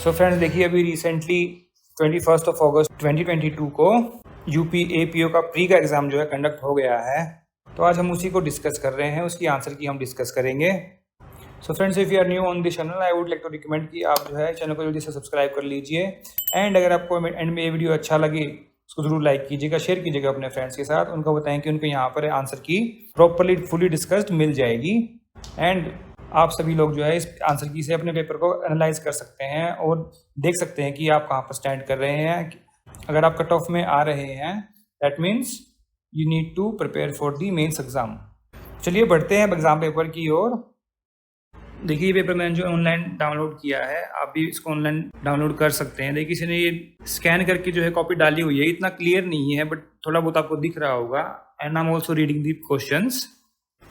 So friends देखिए, अभी recently 21 अगस्त 2022 को यूपी एपीओ का प्री का एग्ज़ाम जो है कंडक्ट हो गया है। तो आज हम उसी को डिस्कस कर रहे हैं, उसकी आंसर की हम डिस्कस करेंगे। So friends, if you are new on this channel, I would like to recommend कि आप जो है चैनल को जल्दी से सब्सक्राइब कर लीजिए। एंड अगर आपको एंड में ये वीडियो अच्छा लगे उसको ज़रूर लाइक कीजिएगा, शेयर कीजिएगा अपने फ्रेंड्स के साथ। उनको बताएं कि उनको यहाँ पर आंसर की प्रॉपरली फुली डिस्कस्ड मिल जाएगी। एंड आप सभी लोग जो है इस आंसर की से अपने पेपर को एनालाइज कर सकते हैं और देख सकते हैं कि आप कहाँ पर स्टैंड कर रहे हैं। अगर आप कट ऑफ में आ रहे हैं, that means you need to prepare for the mains exam. चलिए बढ़ते हैं एग्जाम पेपर की ओर। देखिए, ये पेपर मैंने जो ऑनलाइन डाउनलोड किया है, आप भी इसको ऑनलाइन डाउनलोड कर सकते हैं। देखिए, किसी ने ये स्कैन करके जो है कॉपी डाली हुई है। इतना क्लियर नहीं है बट थोड़ा बहुत आपको दिख रहा होगा। And I am also reading the questions.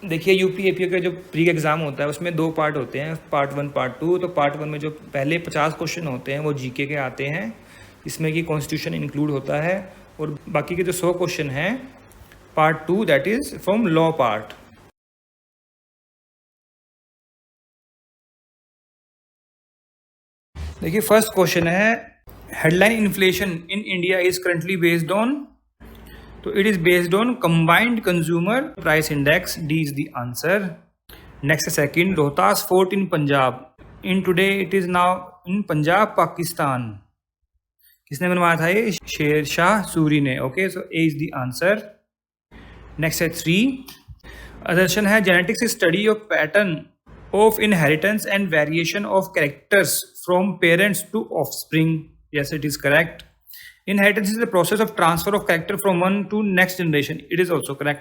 देखिए, यूपी एपीओ का जो प्री एग्जाम होता है उसमें 2 पार्ट होते हैं, पार्ट 1 पार्ट 2। तो पार्ट 1 में जो पहले 50 क्वेश्चन होते हैं वो जीके के आते हैं, इसमें कि कॉन्स्टिट्यूशन इंक्लूड होता है। और बाकी के जो 100 क्वेश्चन हैं part 2, that is from law part. देखिए, फर्स्ट क्वेश्चन है, headline inflation in India is currently based on. तो it is based on combined consumer price index, D is the answer. Next second, Rohtas fort in Punjab, in today it is now in Punjab Pakistan. किसने बनवाया था ये? शेर शाह सूरी ने। Okay, so A is the answer. Next है 3, अदर्शन है, genetics is study of pattern of inheritance and variation of characters from parents to offspring. Yes, it is correct. Inheritance is the process of transfer of character from one to next generation. It is also correct.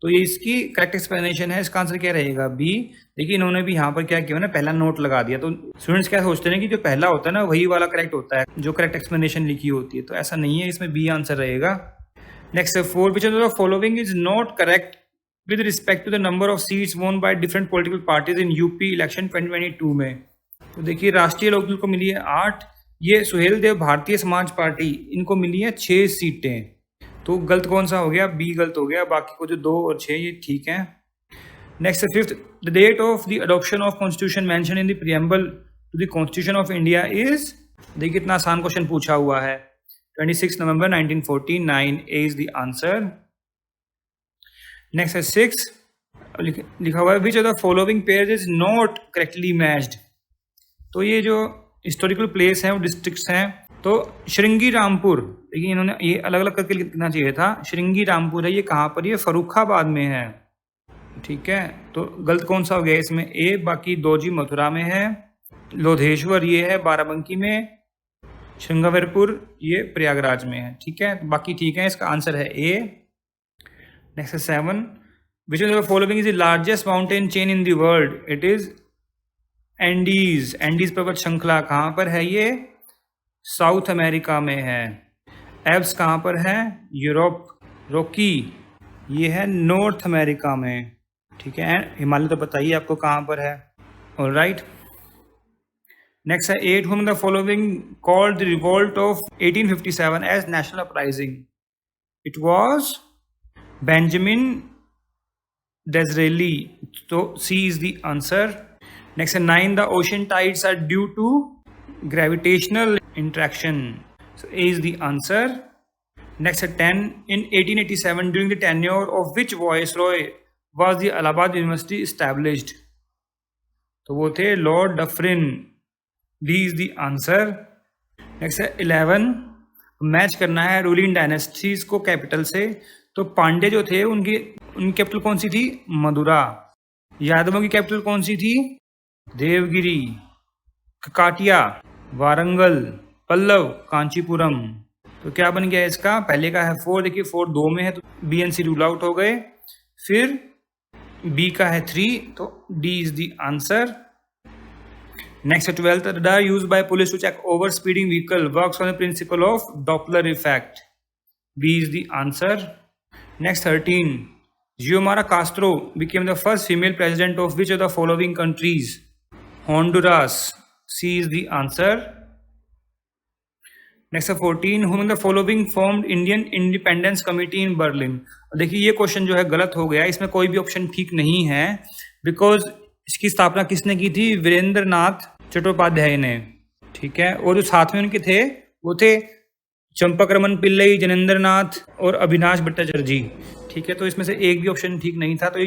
तो ये इसकी correct explanation है। इसका answer क्या रहेगा? B. देखिए, इन्होंने भी यहाँ पर क्या किया ना, पहला नोट लगा दिया। तो स्टूडेंट्स क्या सोचते हैं कि जो पहला होता है ना वही वाला करेक्ट होता है, जो करेक्ट एक्सप्लेनेशन लिखी होती है। तो ऐसा नहीं है, इसमें बी आंसर रहेगा। नेक्स्ट है 4, which of the following is not correct with respect to the number of seats won by different political parties in UP election 2022 में। तो देखिए, राष्ट्रीय लोकदल को मिली है 8, ये सुहेल देव भारतीय समाज पार्टी, इनको मिली है 6 सीटें। तो गलत कौन सा हो गया? बी गलत हो गया। बाकी को जो 2 और 6 ये ठीक है। Next 5th, the date of the adoption of constitution mention in the preamble to the constitution of India is. देखिए, कितना आसान क्वेश्चन पूछा हुआ है। 26 November 1949, A is the answer. Next है 6, लिखा हुआ है, which of the following pairs is not correctly matched. तो ये जो हिस्टोरिकल प्लेस हैं वो डिस्ट्रिक्ट्स हैं। तो श्रृंगी रामपुर, देखिए इन्होंने ये अलग अलग करके लिखना चाहिए था। श्रृंगी रामपुर है, ये कहाँ पर? ये फर्रुखाबाद में है। ठीक है, तो गलत कौन सा हो गया इसमें? ए। बाकी 2 जी मथुरा में है। लोधेश्वर ये है बाराबंकी में। श्रृंगावेरपुर ये प्रयागराज में है। ठीक है, बाकी ठीक है। इसका आंसर है A. Next 7, which of the following is the largest mountain chain in the world? It is Andes. Andes पर्वत श्रृंखला कहाँ पर है? ये साउथ अमेरिका में है। एल्प्स कहाँ पर है? यूरोप। रॉकी ये है नॉर्थ अमेरिका में। ठीक है, हिमालय तो बताइए आपको कहाँ पर है। ऑलराइट, नेक्स्ट है 8, whom the following called the revolt of 1857 as national uprising? It was Benjamin Disraeli. So C is the answer. Next है 9, the ocean tides are due to gravitational interaction. So A is the answer. Next है 10, in 1887 during the tenure of which viceroy was the Allahabad University established? तो वो थे Lord Dufferin. D is the answer. Next है 11, match करना है ruling dynasties को capital से। तो पांडे जो थे उनकी कैपिटल कौन सी थी? मदुरा। यादवों की कैपिटल कौन सी थी? देवगिरी। ककाटिया वारंगल। पल्लव कांचीपुरम। तो क्या बन गया इसका? पहले का है 4, देखिए 4 2 में है तो B and C rule out हो गए। फिर बी का है 3, तो D is the answer. Next 12th, radar used by police to check over speeding vehicle works on the principle of Doppler effect. B is the answer. Next 13, Xiomara Castro became the first female president of which of the following countries? Honduras. C is the answer. Next 14, whom the following formed Indian Independence Committee in Berlin? देखिए, ये question जो है गलत हो गया, इसमें कोई भी ऑप्शन ठीक नहीं है, बिकॉज इसकी स्थापना किसने की थी? वीरेंद्र नाथ चट्टोपाध्याय ने। ठीक है। और जो साथ में उनके थे वो थे चंपक रमन पिल्लई, जनेंद्र नाथ और अविनाश भट्टाचार्य जी। ठीक है, तो इसमें से एक भी ऑप्शन ठीक नहीं था। तो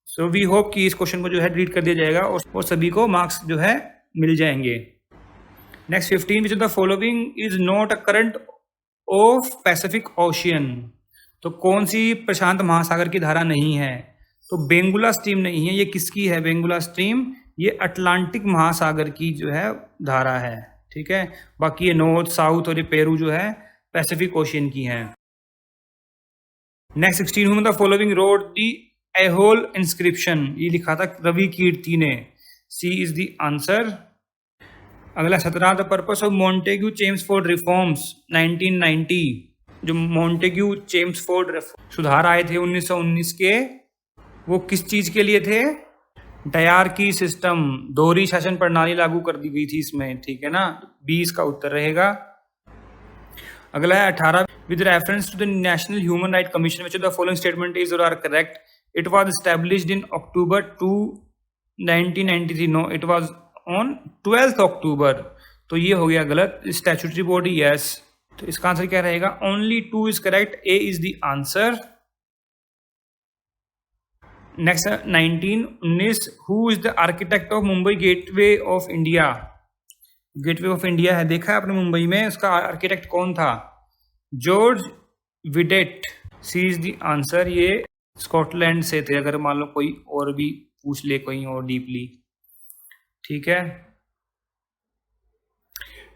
सो वी होप कि इस क्वेश्चन को जो है डिलीट कर दिया जाएगा और सभी को मार्क्स जो है मिल जाएंगे। Next 15, which of the following is not a current of Pacific ocean. तो कौन सी प्रशांत महासागर की धारा नहीं है? तो बेंगुला स्ट्रीम नहीं है। ये किसकी है बेंगुला स्ट्रीम? ये अटलांटिक महासागर की जो है धारा है। ठीक है, बाकी ये नॉर्थ, साउथ और ये पेरू जो है पैसिफिक ओशियन की है। Next 16, whom the following wrote the Aihole inscription. ये लिखा था रवि कीर्ति ने। C is the answer. अगला 17, the purpose of Montagu Chelmsford reforms 1990। जो मॉन्टेग्यू चेम्सफोर्ड सुधार आए थे 1919 के, वो किस चीज के लिए थे? डायरकी सिस्टम, दोहरी शासन प्रणाली लागू कर दी गई थी इसमें। ठीक है ना, 20 का उत्तर रहेगा। अगला है 18, with reference to the national human right commission which the following statement is or are correct? It was established in October 2 1993। No, it was on 12 October. तो ये हो गया गलत। Statutory body yes. तो इसका आंसर क्या रहेगा? Only 2 is correct. A is the answer. Next 19, who is the architect of Mumbai gateway of India? Gateway of India है, देखा है आपने मुंबई में, उसका आर्किटेक्ट कौन था? George Wittet. C is the answer. ये स्कॉटलैंड से थे, अगर मान लो कोई और भी पूछ ले कोई और डीपली। ठीक है।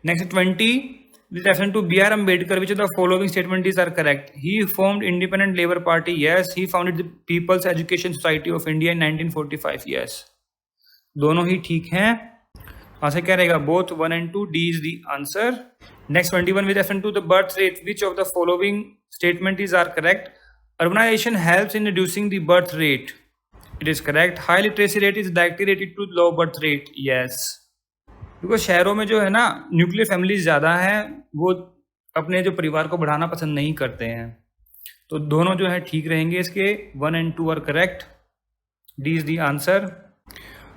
Next 20, with reference to B.R. Ambedkar, which of the following statement is are correct? He formed Independent Labour Party. Yes. He founded the People's Education Society of India in 1945. Yes. दोनों ही ठीक हैं। Answer क्या रहेगा? Both 1 and 2. D is the answer. Next 21, with reference to the birth rate, which of the following statement is are correct? Urbanization helps in reducing the birth rate. It is correct. High literacy rate is directly related to low birth rate. Yes. Because शहरों में जो है ना nuclear families ज़्यादा हैं, वो अपने जो परिवार को बढ़ाना पसंद नहीं करते हैं। तो दोनों जो है ठीक रहेंगे इसके। 1 and 2 are correct. D is the answer.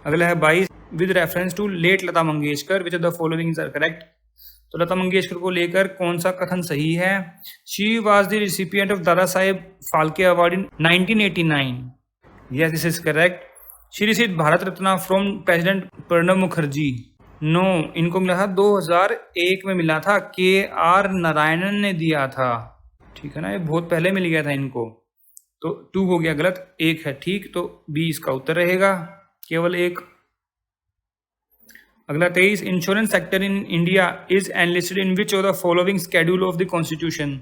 अगला है 22, with reference to late Lata Mangeshkar, which of the following are correct? तो लता मंगेशकर को लेकर कौन सा कथन सही है? She was the recipient of Dada Saheb Phalke award in 1989। Yes, this is correct. She received Bharat Ratna from president Pranab Mukherjee. No, इनको मिला था 2001 में मिला था, KR नारायणन ने दिया था। ठीक है ना, ये बहुत पहले मिल गया था इनको। तो 2 हो गया गलत, 1 है ठीक। तो B इसका उत्तर रहेगा, केवल 1। अगला 23, insurance sector in India is enlisted in which of the following schedule of the constitution.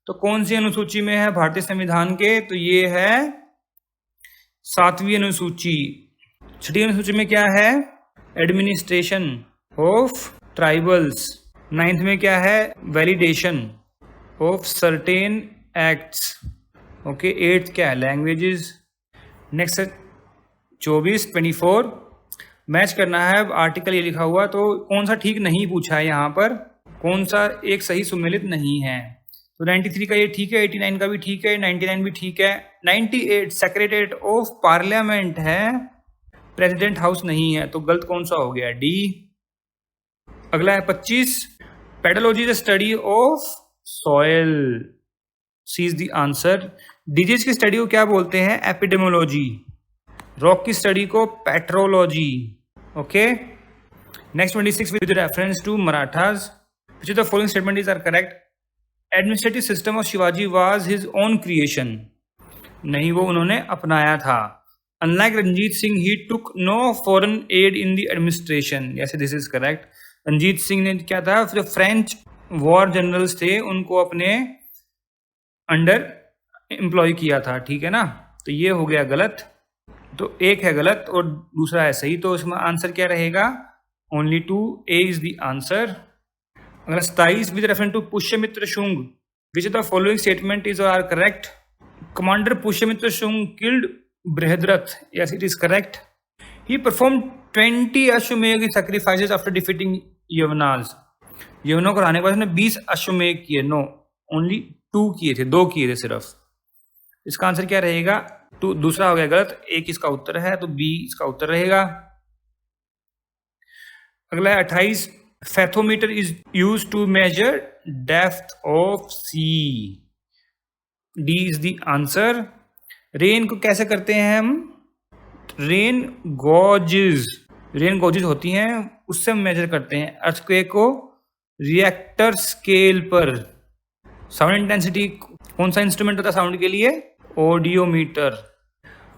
तो कौन सी अनुसूची में है भारतीय संविधान के? तो ये है 7वीं अनुसूची। 6ठी अनुसूची में क्या है? Administration of tribals. 9th में क्या है? Validation of certain acts. Okay. 8th क्या है? लैंग्वेजेस। नेक्स्ट 24 मैच करना है। आर्टिकल ये लिखा हुआ, तो कौन सा ठीक नहीं पूछा है यहाँ पर, कौन सा एक सही सुमेलित नहीं है? तो 93 का ये ठीक है, 89 का भी ठीक है, 99 भी ठीक है। 98 सेक्रेटरीट ऑफ पार्लियामेंट है, प्रेसिडेंट हाउस नहीं है। तो गलत कौन सा हो गया? डी। अगला है 25, pedology the study of soil. C is the answer. Disease की स्टडी को क्या बोलते हैं? एपिडेमोलॉजी। रॉक की स्टडी को petrology. Okay. Next 26, with reference to Marathas, which of the following statement is are correct? Administrative system of Shivaji was his own creation. नहीं, वो उन्होंने अपनाया था। Unlike Ranjit Singh, he took no foreign aid in the administration. Yes, this is correct. Ranjit Singh ने क्या था? जो French war generals थे उनको अपने अंडर एम्प्लॉय किया था। ठीक है ना, तो ये हो गया गलत। तो 1 है गलत और दूसरा है सही। तो इसमें आंसर क्या रहेगा? Only 2। A is the answer. अगला 27, with reference to Pushyamitra Shunga, which of the following statement is are correct? Commander Pushyamitra Shunga killed Brihadrath. Yes, it is correct. He performed 20 अश्वमेध sacrifices after defeating Yavanas. यवनों को हराने के बाद उसने 20 अश्वमेध किए। नो, ओनली 2 किए थे, 2 किए थे सिर्फ। इसका आंसर क्या रहेगा? 2। दूसरा हो गया गलत। 1 इसका उत्तर है, तो B इसका उत्तर रहेगा। अगला है 28, fathometer is use to measure depth of sea, D is the answer. Rain को कैसे करते हैं हम? रेन गॉजेज होती हैं, उससे हम मेजर करते हैं। अर्थक्वेक को रिएक्टर स्केल पर। साउंड इंटेंसिटी कौन सा इंस्ट्रूमेंट होता है साउंड के लिए? ऑडियोमीटर।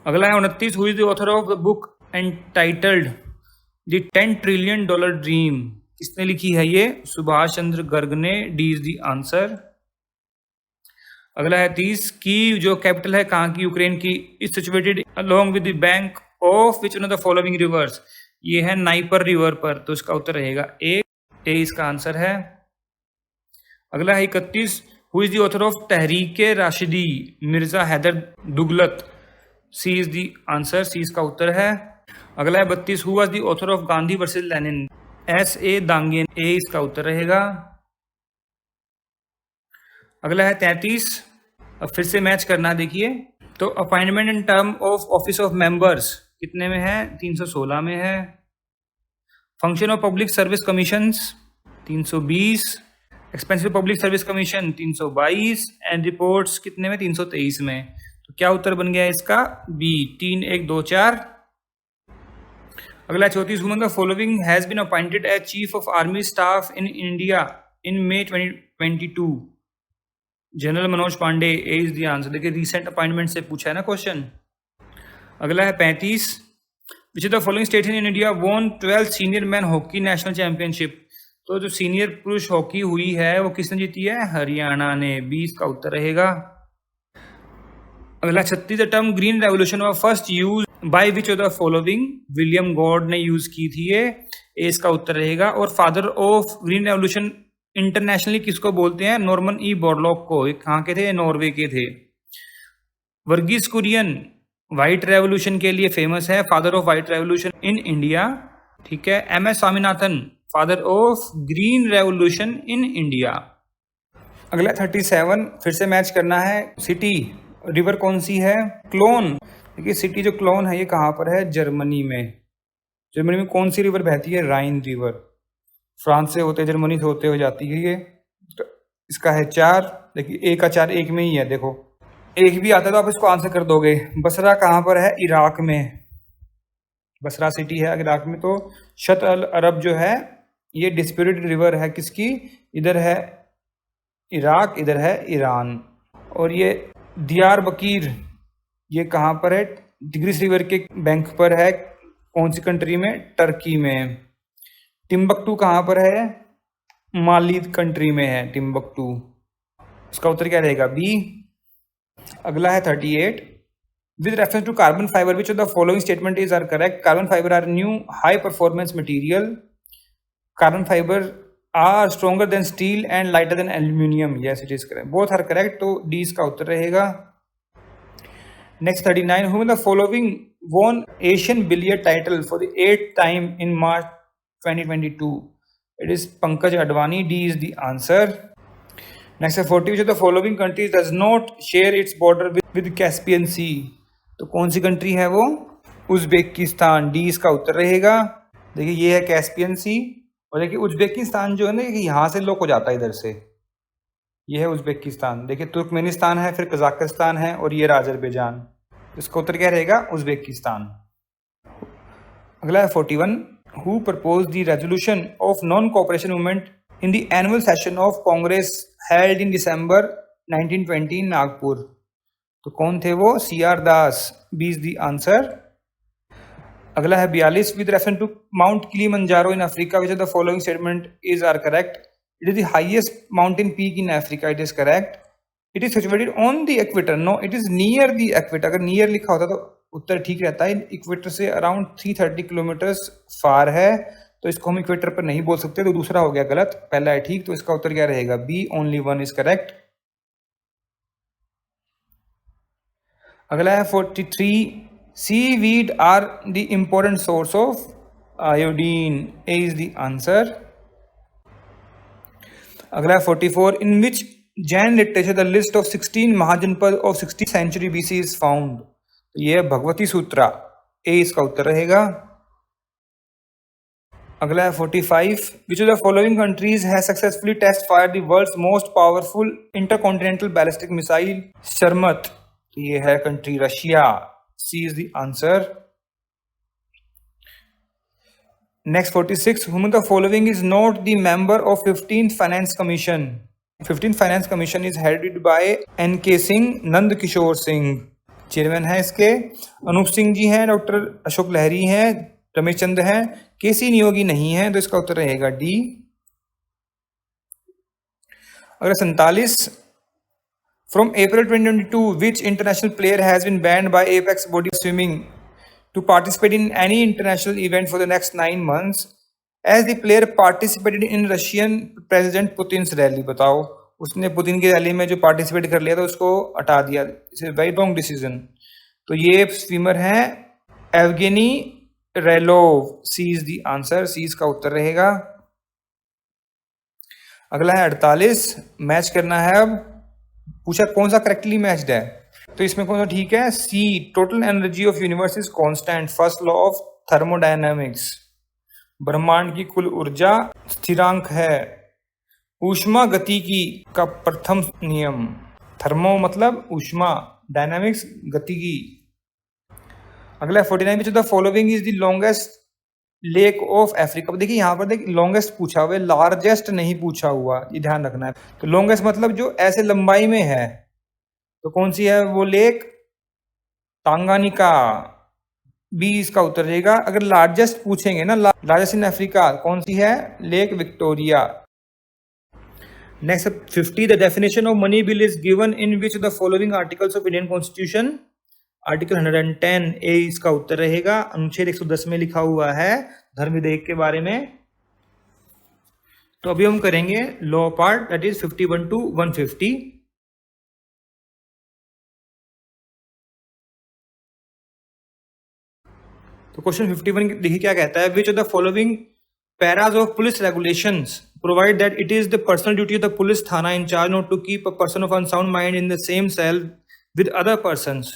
अगला है 29, who is the author of the book entitled the $10 trillion dream, किसने लिखी है ये? सुभाष चंद्र गर्ग ने, डी इज द आंसर। अगला है 30, की जो कैपिटल है कहाँ की? यूक्रेन की। Is situated along with the bank of which one of the following rivers, ये है नाइपर रिवर पर, तो इसका उत्तर रहेगा ए इसका आंसर है। अगला है 31, who is the author of Tarikh Rashidi? Mirza Haidar Dughlat, C is the answer, C इसका उत्तर है। अगला है 32, who was the author of Gandhi versus Lenin? S A Dange, A इसका उत्तर रहेगा। अगला है 33, अब फिर से मैच करना देखिए, तो appointment in term of office of members कितने में है? 316 में है। Function of public service commissions 320, expensive public service commission 322 and reports कितने में? 323 में। तो क्या उत्तर बन गया इसका? बी, 3 1 2 4। अगला 34, who among the following has been appointed as chief of army staff in India in May 2022? General Manoj Pande, A is the answer. देखिए रिसेंट अपॉइंटमेंट से पूछा है ना क्वेश्चन। अगला है 35, which is the following state in India won 12 senior men hockey national championship? तो जो senior पुरुष हॉकी हुई है वो किसने जीती है? हरियाणा ने, 20 का उत्तर रहेगा। अगला 36, the term green revolution of first use by which of the following? William God ने यूज की थी ये, ए इसका उत्तर रहेगा। और father of green revolution internationally किसको बोलते हैं? नॉर्मन ई बोरलॉग को। कहाँ के थे? नॉर्वे के थे। वर्गीस कुरियन व्हाइट रेवोल्यूशन के लिए फेमस है, father of white revolution in India, ठीक है। M S Swaminathan, father of green revolution in India. अगला 37, फिर से मैच करना है। सिटी रिवर कौन सी है? क्लोन। देखिए सिटी जो क्लोन है ये कहाँ पर है? जर्मनी में। जर्मनी में कौन सी रिवर बहती है? राइन रिवर। फ्रांस से होते जर्मनी से होते हुए जाती है ये। इसका है 4। देखिए ए का 4 एक में ही है, देखो एक भी आता है तो आप इसको आंसर कर दोगे। बसरा कहाँ पर है? इराक में। बसरा सिटी है इराक में। तो शत अल अरब जो है ये डिस्प्यूटेड रिवर है किसकी? इधर है इराक, इधर है ईरान। और ये दियार बकीर ये कहाँ पर है? टिग्रिस रिवर के बैंक पर है, कौन सी कंट्री में? टर्की में। टिम्बकटू कहाँ पर है? माली कंट्री में है टिम्बकटू। इसका उत्तर क्या रहेगा? बी। अगला है 38, with reference to carbon fibre which of the following statement is are correct? Carbon fibre are new high performance material, carbon fibre are stronger than steel and lighter than aluminium, yes it is correct, both are correct, तो D इसका उत्तर रहेगा। Next 39, whom the following won Asian billiard title for the 8th time in March 2022? It is Pankaj Advani, D is the answer. Next 40, which of the following countries does not share its border with Caspian Sea? तो कौन सी country है वो? Uzbekistan, D इसका उत्तर रहेगा। देखिए ये है कैस्पियन सी, और देखिए उज्बेकिस्तान जो है ना यहाँ से लोग हो जाता है इधर से, ये है उज्बेकिस्तान। देखिए तुर्कमेनिस्तान है, फिर कजाकिस्तान है, और ये अजरबैजान। इसका उत्तर क्या रहेगा? उज्बेकिस्तान। अगला है 41, who propose the resolution of non cooperation movement in the annual session of Congress held in December 1920 in Nagpur? तो कौन थे वो? CR Das, B is the answer. अगला है 42, with reference to mount Kilimanjaro in Africa which of the following statement is are correct? It is the highest mountain peak in Africa. It is correct. It is situated on the equator. No, it is near the equator. अगर near लिखा होता तो उत्तर ठीक रहता है। Equator से around 330 kilometres फार है, तो इसको हम इक्वेटर पर नहीं बोल सकते, तो दूसरा हो गया गलत, पहला है ठीक, तो इसका उत्तर क्या रहेगा? B, only 1 is correct. अगला है 43, seaweed are the important source of iodine, A is the answer. अगला है 44, in which Jain literature the list of 16 Mahajanapada of 60th century BC is found? ये भगवती सूत्रा, ए इसका उत्तर रहेगा। अगला है 45, which of the following countries has successfully test fire the world's most powerful intercontinental ballistic missile Sarmat. ये है country Russia, C is the answer. Next 46, whom the following is not the member of 15th Finance Commission? 15th Finance Commission is headed by N.K. Singh, Nand Kishore Singh chairman है इसके, अनूप सिंह जी हैं, doctor Ashok लहरी हैं, रमेश चंद्र हैं, केसी नियोगी नहीं है, तो इसका उत्तर रहेगा डी। अगर 47, from April 2022 which international player has been banned by Apex Body Swimming to participate in any international event for the next 9 months as the player participated in Russian President Putin's rally? बताओ, उसने Putin की rally में जो participate कर लिया था उसको हटा दिया। It's a very wrong decision. तो ये स्विमर है Evgeny Rylov, C is the answer, C इसका उत्तर रहेगा। अगला है 48, मैच करना है। अब पूछा कौन सा करेक्टली मैच्ड है, तो इसमें कौन सा ठीक है? C, total energy of universe is constant, first law of thermodynamics. ब्रह्मांड की कुल ऊर्जा स्थिरांक है। ऊष्मा गतिकी का प्रथम नियम, थर्मो मतलब ऊष्मा, डायनामिक्स गतिकी। अगला 49, विच of the following is the longest lake of Africa. देखिए यहाँ पर देखिए लॉन्गेस्ट पूछा हुआ है, लार्जेस्ट नहीं पूछा हुआ, ये ध्यान रखना है। तो लॉन्गेस्ट मतलब जो ऐसे लंबाई में है, तो कौन सी है वो लेक? तांगानिका, बी इसका उत्तर रहेगा। अगर लार्जेस्ट पूछेंगे ना, लार्जेस्ट इन अफ्रीका, कौन सी है? Lake Victoria. Next 50, the definition of money bill is given in which the following articles of Indian constitution? Article 110 ए इसका उत्तर रहेगा। अनुच्छेद 110 में लिखा हुआ है धर्म विधेयक के बारे में। तो अभी हम करेंगे law part, that is 51 to 150। तो क्वेश्चन 51 देखिए क्या कहता है, which of the following paras of police regulations provide that it is the personal duty of the police thana in charge not to keep a person of unsound mind in the same cell with other persons.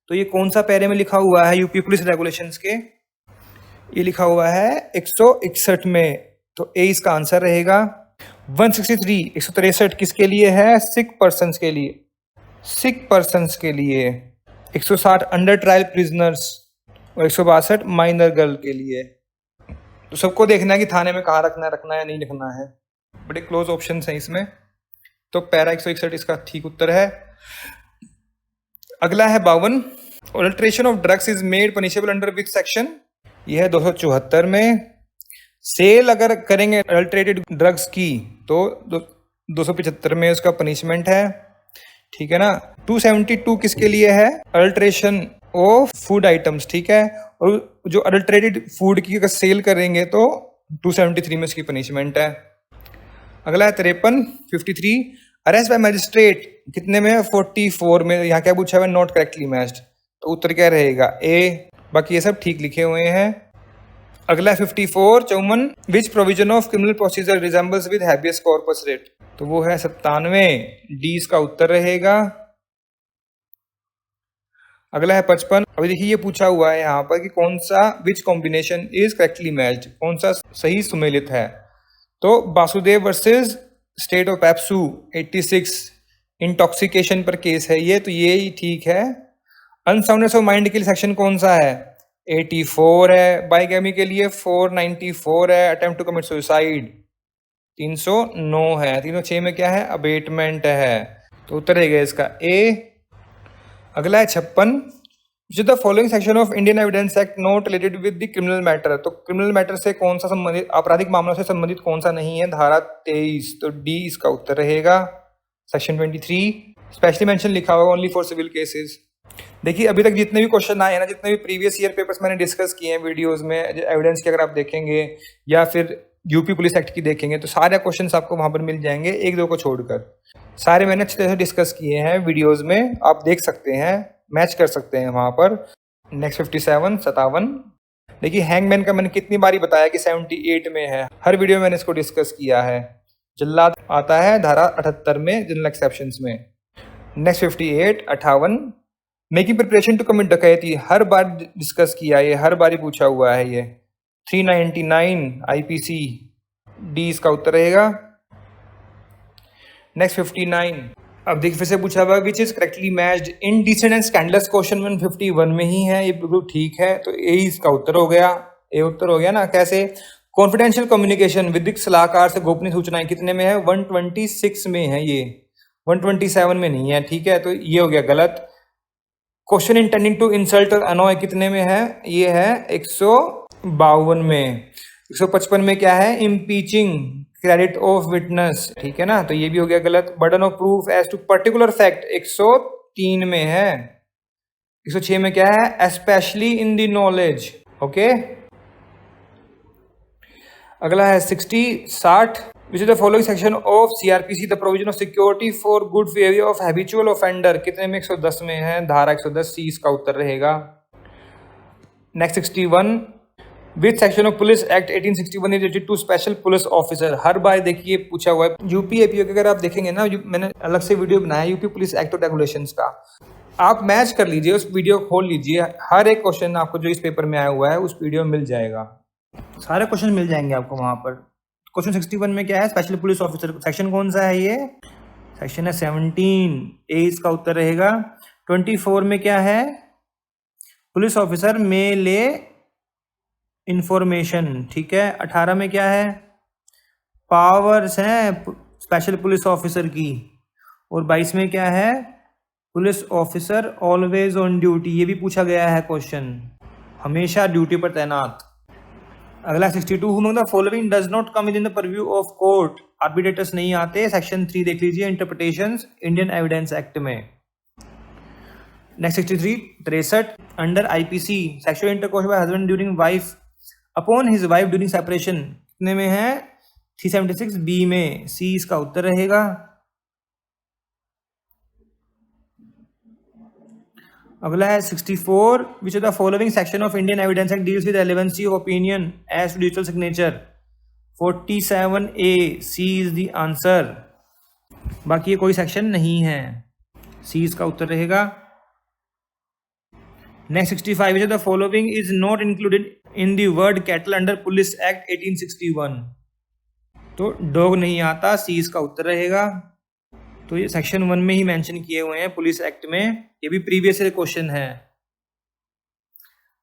तो ये कौन सा पैरे में लिखा हुआ है UP police regulations के? ये लिखा हुआ है 161 में, तो ए इसका आंसर रहेगा। 163, 163 किसके लिए है? सिक पर्सन्स के लिए, सिक पर्सन्स के लिए। 160 अंडर ट्रायल प्रिजनर्स और 162 माइनर गर्ल के लिए। तो सबको देखना है कि थाने में कहाँ रखना है या नहीं रखना है, बड़े क्लोज ऑप्शन हैं इसमें। तो पैरा 161 इसका ठीक उत्तर है। अगला है 52, adulteration of drugs is made punishable under which section? यह है 274 में। सेल अगर करेंगे अडल्ट्रेटेड ड्रग्स की तो 275 में उसका पनिशमेंट है, ठीक है ना। 272 किसके लिए है? अडल्ट्रेशन ऑफ फूड आइटम्स, ठीक है। और जो अडल्ट्रेटेड फूड की अगर सेल करेंगे तो 273 में उसकी पनिशमेंट है। अगला है 53, 53, अरेस्ट बाय मैजिस्ट्रेट कितने में है? 44 में। यहाँ क्या पूछा हुआ है? नॉट करेक्टली मैच्ड, तो उत्तर क्या रहेगा? ए। बाकी ये सब ठीक लिखे हुए हैं। अगला 54, 54, विच provision of criminal procedure resembles with habeas corpus rate? तो वो है 97, डी इसका उत्तर रहेगा। अगला है 55, अभी देखिए ये पूछा हुआ है यहाँ पर कि कौन सा which combination is correctly matched, कौन सा सही सुमेलित है? तो Vasudev versus state of PEPSU 86 intoxication पर केस है ये, तो ये ही ठीक है। अनसाउंडनेस ऑफ माइंड के लिए सेक्शन कौन सा है? 84 है। बाइगैमी के लिए 494 है। अटेम्प्ट टू कमिट सुसाइड 309 है। 306 में क्या है? अबेटमेंट है, तो उत्तर रहेगा इसका ए। अगला है 56, जो the following section of Indian evidence act not related with the criminal matter? तो क्रिमिनल मैटर से कौन सा संबंधित, आपराधिक मामलों से संबंधित कौन सा नहीं है? धारा 23, तो डी इसका उत्तर रहेगा। सेक्शन 23, स्पेशली मेंशन लिखा होगा ओनली फॉर सिविल केसेस। देखिए अभी तक जितने भी क्वेश्चन आए हैं ना, जितने भी प्रीवियस ईयर पेपर्स मैंने डिस्कस किए हैं वीडियोस में, एविडेंस के अगर आप देखेंगे या फिर यूपी पुलिस एक्ट की देखेंगे, तो सारे क्वेश्चन आपको वहां पर मिल जाएंगे, एक दो को छोड़कर। सारे मैंने अच्छी तरह से डिस्कस किए हैं वीडियोज में, आप देख सकते हैं, मैच कर सकते हैं वहां पर। नेक्स्ट 57, 57, देखिए हैंगमैन का मैंने कितनी बारी बताया कि 78 में है, हर वीडियो में मैंने इसको डिस्कस किया है। जल्लाद आता है धारा 78 में जनरल एक्सेप्शंस में। Next 58, 58, making preparation to commit डकैती, हर बार डिस्कस किया, ये हर बार ही पूछा हुआ है ये। 399 IPC, डी इसका उत्तर रहेगा। नेक्स्ट 59, अब देखिए फिर से पूछा हुआ which is correctly matched in decent and scandalous, question 151 में ही है, ये बिल्कुल ठीक है, तो ए इसका उत्तर हो गया। ए उत्तर हो गया ना। कैसे? कॉन्फिडेंशियल कम्युनिकेशन, विधिक सलाहकार से गोपनीय सूचनाएं कितने में है? 126 में है ये, 127 में नहीं है, ठीक है, तो ये हो गया गलत। क्वेश्चन इंटेंडिंग टू इंसल्ट और अनॉय कितने में है? ये है 152 में। 155 में क्या है? इम्पीचिंग क्रेडिट ऑफ विटनेस, ठीक है ना, तो ये भी हो गया गलत। Burden of proof as to particular fact 103 में है। 106 में क्या है? Specially in the knowledge, okay. अगला है 60 which is the following section of CrPC the provision of security for good behaviour of habitual offender कितने में? 110 में है, धारा 110 सी इसका उत्तर रहेगा। Next 61 which section of police act 1861 is related to special police officer. हर बार देखिए पूछा हुआ है। यूपी एपीओ के अगर आप देखेंगे ना, मैंने अलग से वीडियो बनाया यूपी पुलिस एक्ट और रेगुलेशंस का, आप मैच कर लीजिए, उस वीडियो खोल लीजिए, हर एक क्वेश्चन आपको जो इस पेपर में आया हुआ है उस वीडियो में मिल जाएगा, सारे क्वेश्चन मिल जाएंगे आपको वहां पर। क्वेश्चन 61 में क्या है? स्पेशल पुलिस ऑफिसर, सेक्शन कौन सा है? ये सेक्शन है 17, ए इसका उत्तर रहेगा। 24 में क्या है? पुलिस ऑफिसर में ले इंफॉर्मेशन, ठीक है। 18 में क्या है? पावर्स हैं स्पेशल पुलिस ऑफिसर की। और 22 में क्या है? Police officer always on duty, ये भी पूछा गया है क्वेश्चन, हमेशा ड्यूटी पर तैनात। अगला 62 who the following does not come in the purview of court, arbitrators नहीं आते। सेक्शन 3 देख लीजिए, इंटरप्रिटेशंस इंडियन एविडेंस एक्ट में। Next 63 under IPC sexual intercourse bye husband during wife upon his wife during separation कितने में है? 376 B में, सी इसका उत्तर रहेगा। अगला है 64 which of the following section of Indian evidence act deals with relevancy of opinion as to digital signature. 47 A, C is the answer. बाकी ये कोई सेक्शन नहीं है, सी इसका उत्तर रहेगा। Next 65 which of the following is not included in the word cattle under police act 1861। तो dog नहीं आता, सी इसका उत्तर रहेगा। तो ये सेक्शन 1 में ही मेंशन किए हुए हैं पुलिस एक्ट में, ये भी प्रीवियस क्वेश्चन है।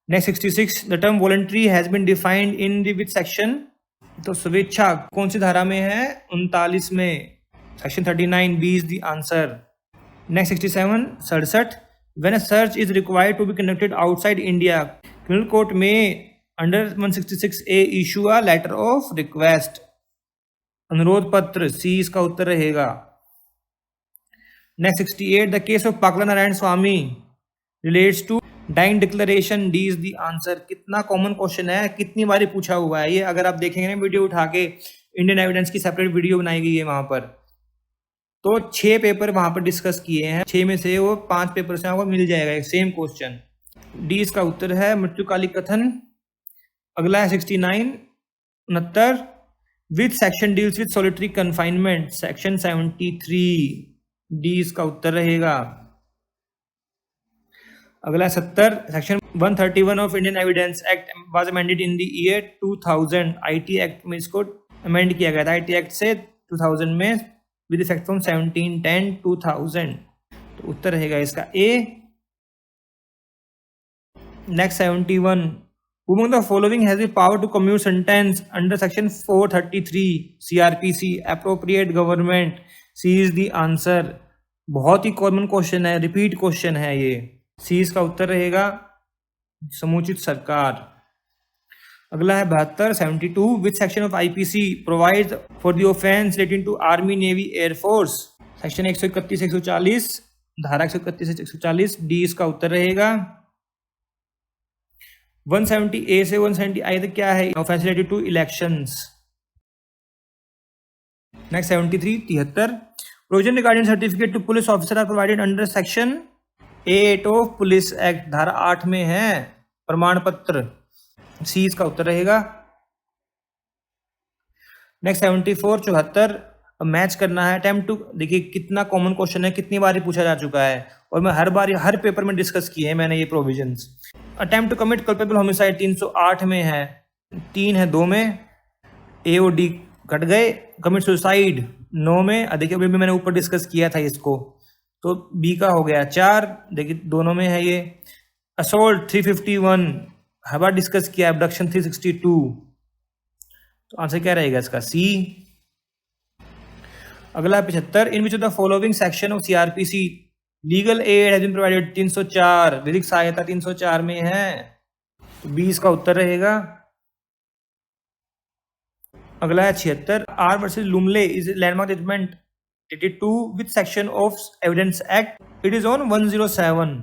Next 66 the term voluntary has been defined in the which section. तो स्वेच्छा कौन सी धारा में है? 39 में, section 39 B is the answer. Next 67 when a search is required to be conducted outside India criminal court में under 166 A issue a letter of request, अनुरोध पत्र, सी इसका उत्तर रहेगा। Next 68 the case of Pakala Narayan Swami relates to dying declaration, D is the answer. कितना common question है, कितनी बार पूछा हुआ है ये, अगर आप देखेंगे ना वीडियो उठा के, इंडियन एविडेंस की सेपरेट वीडियो बनाई गई है वहां पर, तो 6 पेपर वहां पर डिस्कस किए हैं, 6 में से वो 5 पेपर से आपको मिल जाएगा सेम क्वेश्चन। डी इसका उत्तर है मृत्युकालिक कथन। अगला है 69 which section deals with solitary confinement, section 73, D इसका उत्तर रहेगा। अगला 70 section 131 of Indian evidence act was amended in the year 2000, IT act में इसको अमेंड किया गया था, आईटी एक्ट से 2000 में विद इफेक्ट फ्रॉम 17/10/2000, तो उत्तर रहेगा इसका A. Next 71 Who among the following has the power to commute sentence under section 433 CRPC, appropriate government, C is the answer. बहुत ही कॉमन क्वेश्चन है, रिपीट क्वेश्चन है ये, सी इसका उत्तर रहेगा समुचित सरकार। अगला है 72 which section of IPC provides for the offence relating to army navy air force, section 131 140, धारा 131 140, डी इसका उत्तर रहेगा। 170 ए से 170 आई तक क्या है? Offence related to elections. Next 73 provision regarding certificate to police officer are provided under section 8 of police act, धारा 8 में है प्रमाण पत्र, सी इसका उत्तर रहेगा। नेक्स्ट 74 मैच करना है, अटेम्प्ट टू, देखिए कितना कॉमन क्वेश्चन है, कितनी बार पूछा जा चुका है और मैं हर बार हर पेपर में डिस्कस किए हैं मैंने ये provisions. Attempt to commit culpable homicide 308 में है, 3 है 2 में, ए और डी कट गए। कमिट सुसाइड 9 में, देखिए अभी भी मैंने ऊपर डिस्कस किया था इसको, तो बी का हो गया 4, देखिए दोनों में है ये। असोल्ट 351 हवा डिस्कस किया, एबडक्शन 362, तो आंसर क्या रहेगा इसका? सी। अगला 75, in which of the following section of CrPC legal aid has been provided? 304, विधिक सहायता 304 में है, तो 20 का उत्तर रहेगा। अगला है 76, R versus Lumley is landmark judgement dated to which section of evidence act? It is on 107,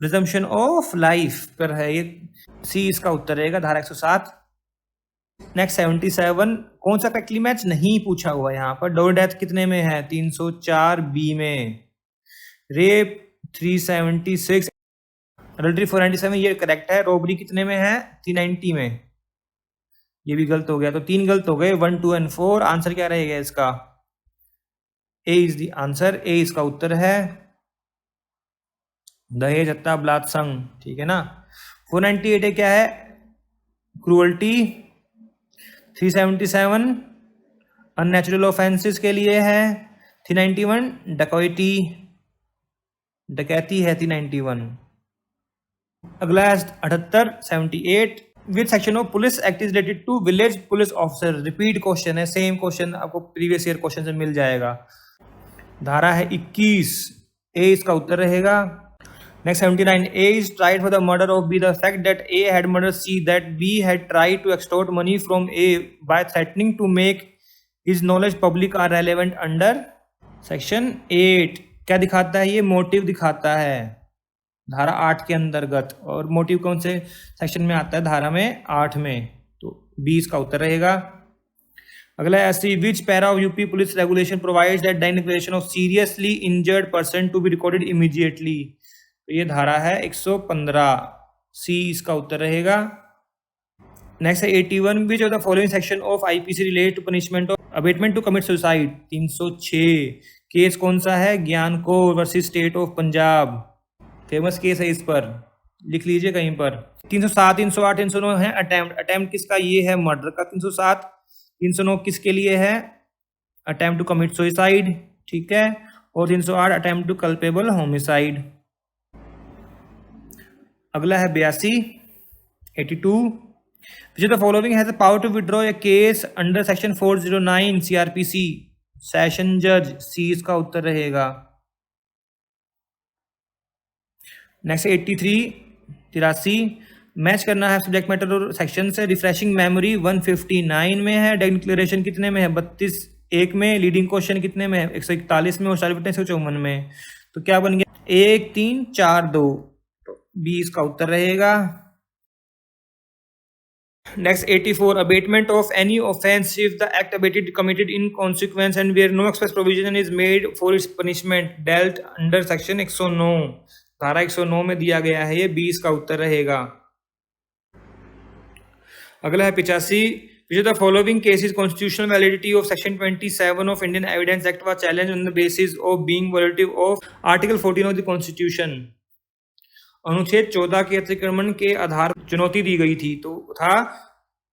presumption of life पर है ये, सी इसका उत्तर रहेगा, धारा 107। नेक्स्ट 77, कौन सा करेक्टली मैच नहीं पूछा हुआ यहाँ पर? डबल डेथ कितने में है? 304 बी में। रेप 376, अडल्ट्री 497 ये करेक्ट है। रॉबरी कितने में है? 390 में, ये भी गलत हो गया, तो 3 गलत हो गए, 1, 2 एंड 4। आंसर क्या रहेगा इसका? ए इज द आंसर, ए इसका उत्तर है। दहेज हत्या बलात्संग, ठीक है ना। 498 है क्या है? क्रूअल्टी। 377 अननेचुरल ऑफेंसेस के लिए है। 391 डकैती, डकैती है 391। अगला है 78 78, which section of police act is related to village police officer? Repeat question है, सेम क्वेश्चन आपको प्रीवियस ईयर क्वेश्चन से मिल जाएगा। धारा है 21, ए इसका उत्तर रहेगा। Next 79, A is tried for the murder of B. The fact that A had murdered C, that B had tried to extort money from A by threatening to make his knowledge public are relevant under section 8. क्या दिखाता है ये? Motive दिखाता है धारा 8 के अंतर्गत। और मोटिव कौन से सेक्शन में आता है? धारा में 8 में, तो 20 का उत्तर रहेगा। अगला है 80, which para of UP police regulation provides that the declaration of seriously injured person to be recorded immediately? तो ये धारा है 115, सी इसका उत्तर रहेगा। नेक्स्ट है 81, which of the following section of IPC relate to punishment of abetment to commit suicide? 306, case कौन सा है? Gyan Kaur versus state of Punjab, famous case है, इस पर लिख लीजिए कहीं पर। 307 308 309 है अटेम्प्ट, अटेम्प्ट किसका? ये है मर्डर का। 307 309 किसके लिए है? अटेम्प्ट टू कमिट सुसाइड, ठीक है। और 308 अटेम्प्ट टू कल्पेबल होमिसाइड। अगला है 82 82, which of the following has the power to withdraw a case under section 409 CrPC? Session जज, सी इसका उत्तर रहेगा। नेक्स्ट 83 83, मैच करना है सब्जेक्ट मैटर और सेक्शन से। रिफ्रेशिंग मेमोरी 159 में है। डिक्लेरेशन कितने में है? 32 1 में। लीडिंग क्वेश्चन कितने में है? 141 में। और शार्ट विटनेस 154 में। तो क्या बन गया? 1 3 4 2, तो 20 का उत्तर रहेगा। Next 84, abetment of any offence if the act abetted committed in consequence and where no express provision is made for its punishment dealt under section 109, धारा 109 में दिया गया है ये, 20 का उत्तर रहेगा। अगला है 85, विच of the following cases constitutional validity of section 27 of Indian evidence act was challenge on the basis of being validity of article 14 of the constitution? अनुच्छेद 14 के अतिक्रमण के आधार चुनौती दी गई थी, तो था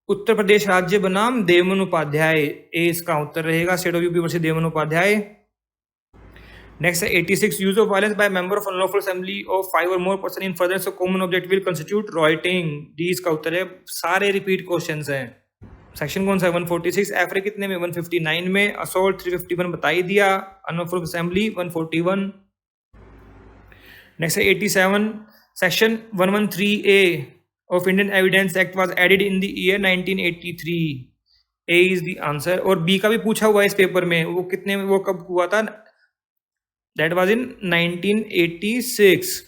उत्तर प्रदेश राज्य बनाम देवमन उपाध्याय, ए इसका उत्तर रहेगा। State of UP versus Deoman Upadhyaya. Next है 86, use of violence by member of unlawful assembly of 5 or more person in furtherance of common object will constitute rioting, D इसका उत्तर है। सारे रिपीट क्वेश्चंस हैं। सेक्शन कौन सा है? 146। एफरे कितने में? 159 में। असोल्ट 351 बता ही दिया। Unlawful assembly 141। नेक्स्ट है 87, section 113A of Indian Evidence Act was added in the year 1983. A is the answer। और B का भी पूछा हुआ है इस पेपर में, वो कितने में, वो कब हुआ था? That was in 1986।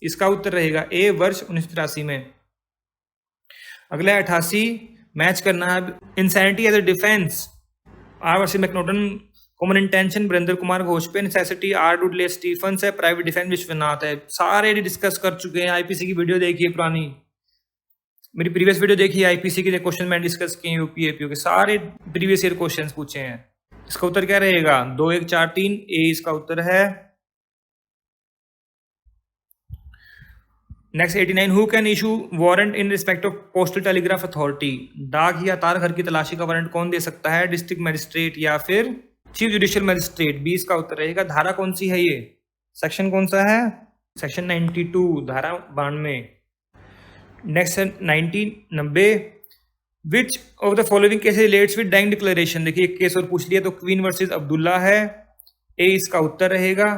इसका उत्तर रहेगा A, वर्ष 1983 में। अगला 88, मैच करना है insanity as a defence, R versus McNaghten, common intention Virendra Kumar Ghosh पे, नेसेसिटी आर डुडले स्टीफन्स है, प्राइवेट डिफेंस विश्वनाथ है। सारे डिस्कस कर चुके हैं। आईपीसी की वीडियो देखिए पुरानी, मेरी प्रीवियस वीडियो देखिए, आईपीसी के क्वेश्चन मैंने डिस्कस किए यूपी एपीओ के, सारे प्रीवियस ईयर क्वेश्चंस पूछे हैं। इसका उत्तर क्या रहेगा? 2 1 4 3, ए इसका उत्तर है। Next 89, who can issue warrant in respect of postal telegraph authority? डाक या तार घर की तलाशी का वारंट कौन दे सकता है? डिस्ट्रिक्ट मजिस्ट्रेट या फिर चीफ जुडिशियल मजिस्ट्रेट? 20 का उत्तर रहेगा। धारा कौन सी है ये? सेक्शन कौन सा है? सेक्शन 92, धारा 92। Next 90 which of the following case relates with dying declaration? देखिए एक केस और पूछ लिया, तो क्वीन वर्सेस अब्दुल्ला है, ए इसका उत्तर रहेगा।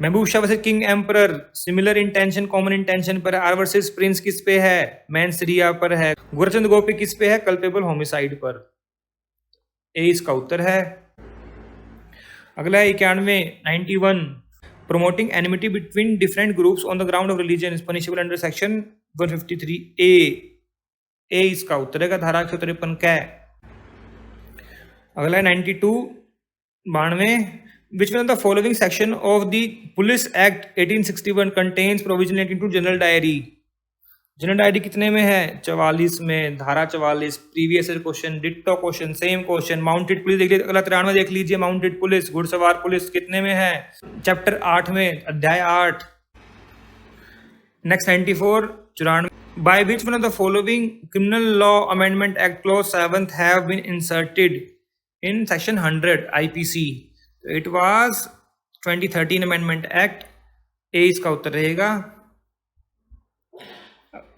महबूब Shah versus king emperor, similar intention common intention पर है। आर वर्सेस प्रिंस किस पे है? मैंस रिया पर है। गुरचंद गोपी किस पे है? कल्पेबल होमिसाइड पर। ए इसका उत्तर है। अगला है 91, 91, promoting enmity between different groups on the ground of religion is punishable under section 153A. ए इसका उत्तर है धारा 153 का। अगला है 92, 92, which one of the following section of the Police Act 1861 contains provision relating to general diary? General diary कितने में है? 44 में। धारा 44, previous question, ditto question, same question. Mounted police देख लीजिए, अगला 93 देख लीजिए, माउंटेड पुलिस, घुड़सवार पुलिस कितने में है? चैप्टर 8 में, अध्याय 8। Next 94, 94, by which one of the following criminal law amendment act clause 7th have been inserted in section 100 IPC? It was 2013 amendment act. A इसका उत्तर रहेगा।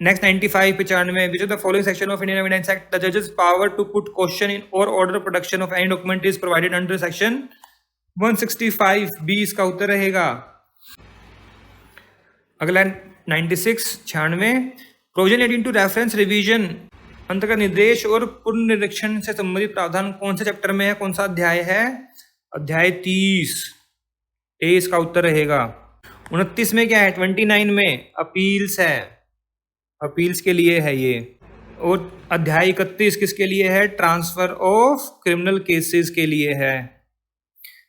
Next 95, 95, which of the following section of Indian evidence act the जजेस power to put question in or order production of any document is provided under section 165? B इसका उत्तर रहेगा। अगला 96, 96, provision relating to reference revision अंतर्गत निर्देश और पुनर्निरीक्षण से संबंधित प्रावधान कौन से चैप्टर में है? कौन सा अध्याय है? अध्याय 30। ए इसका उत्तर रहेगा। 29 में क्या है? 29 में अपील्स है, अपील्स के लिए है ये। और अध्याय 31 किसके लिए है? ट्रांसफर ऑफ क्रिमिनल केसेस के लिए है।